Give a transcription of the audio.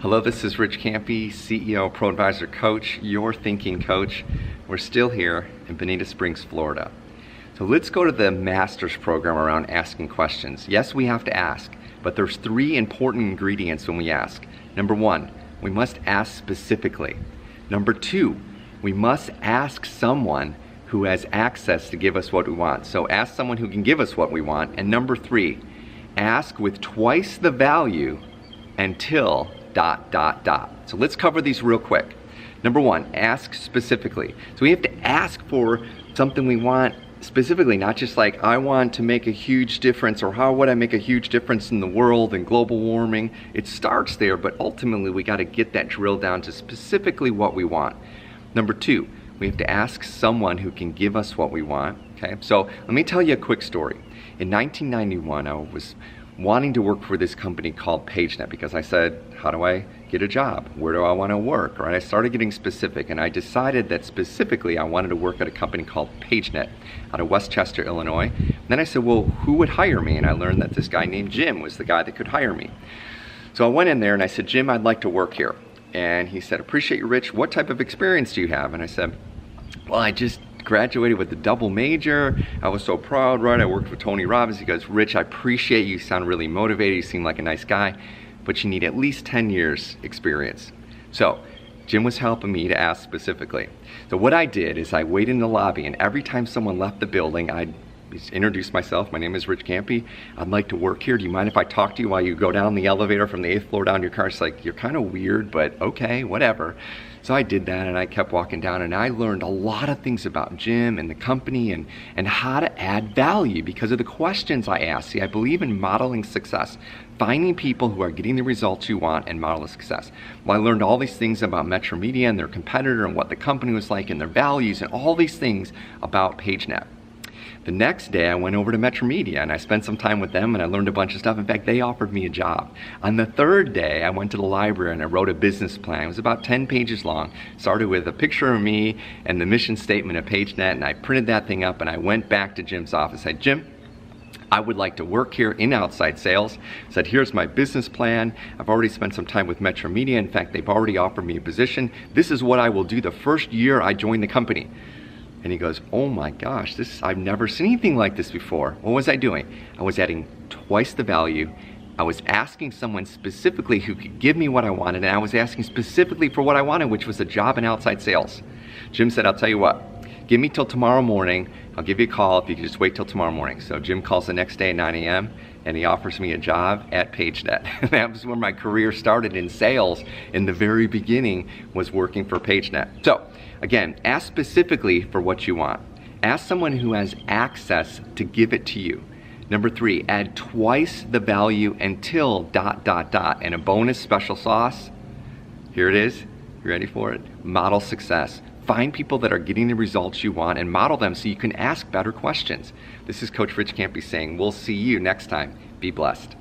Hello, this is Rich Campy, CEO, Pro Advisor Coach, your thinking coach. We're still here in Bonita Springs, Florida. So let's go to the master's program around asking questions. Yes, we have to ask, but there's three important ingredients when we ask. Number one, we must ask specifically. Number two, we must ask someone who has access to give us what we want. So ask someone who can give us what we want. And number three, ask with twice the value until ... So let's cover these real quick. Number one, ask specifically. So we have to ask for something we want specifically, not just like, I want to make a huge difference, or how would I make a huge difference in the world and global warming. It starts there, but ultimately we got to get that drilled down to specifically what we want. Number two, we have to ask someone who can give us what we want. Okay, so let me tell you a quick story. In 1991, I was wanting to work for this company called PageNet because I said, how do I get a job? Where do I want to work? Right? I started getting specific, and I decided that specifically I wanted to work at a company called PageNet out of Westchester, Illinois. And then I said, well, who would hire me? And I learned that this guy named Jim was the guy that could hire me. So I went in there and I said, Jim, I'd like to work here. And he said, appreciate you, Rich. What type of experience do you have? And I said, well, I just graduated with a double major. I was so proud, right? I worked with Tony Robbins. He goes, Rich, I appreciate you. Sound really motivated. You seem like a nice guy, but you need at least 10 years experience. So Jim was helping me to ask specifically. So what I did is I waited in the lobby, and every time someone left the building, I'd introduce myself. My name is Rich Campy. I'd like to work here. Do you mind if I talk to you while you go down the elevator from the 8th floor down to your car? It's like, you're kind of weird, but okay, whatever. So I did that, and I kept walking down, and I learned a lot of things about Jim and the company and how to add value because of the questions I asked. See, I believe in modeling success, finding people who are getting the results you want and model success. Well, I learned all these things about Metro Media and their competitor and what the company was like and their values and all these things about PageNet. The next day I went over to Metro Media and I spent some time with them and I learned a bunch of stuff. In fact, they offered me a job. On the third day I went to the library and I wrote a business plan. It was about 10 pages long. Started with a picture of me and the mission statement of PageNet, and I printed that thing up and I went back to Jim's office. I said, Jim, I would like to work here in outside sales. I said, here's my business plan. I've already spent some time with Metro Media. In fact, they've already offered me a position. This is what I will do the first year I join the company. And he goes, oh my gosh, I've never seen anything like this before. What was I doing? I was adding twice the value. I was asking someone specifically who could give me what I wanted, and I was asking specifically for what I wanted, which was a job in outside sales. Jim said, I'll tell you what, give me till tomorrow morning. I'll give you a call if you can just wait till tomorrow morning. So Jim calls the next day at 9 a.m. and he offers me a job at PageNet. That was where my career started in sales. In the very beginning was working for PageNet. So again, ask specifically for what you want. Ask someone who has access to give it to you. Number three, add twice the value until ... And a bonus special sauce, here it is. You ready for it? Model success. Find people that are getting the results you want and model them so you can ask better questions. This is Coach Rich Campy saying, we'll see you next time. Be blessed.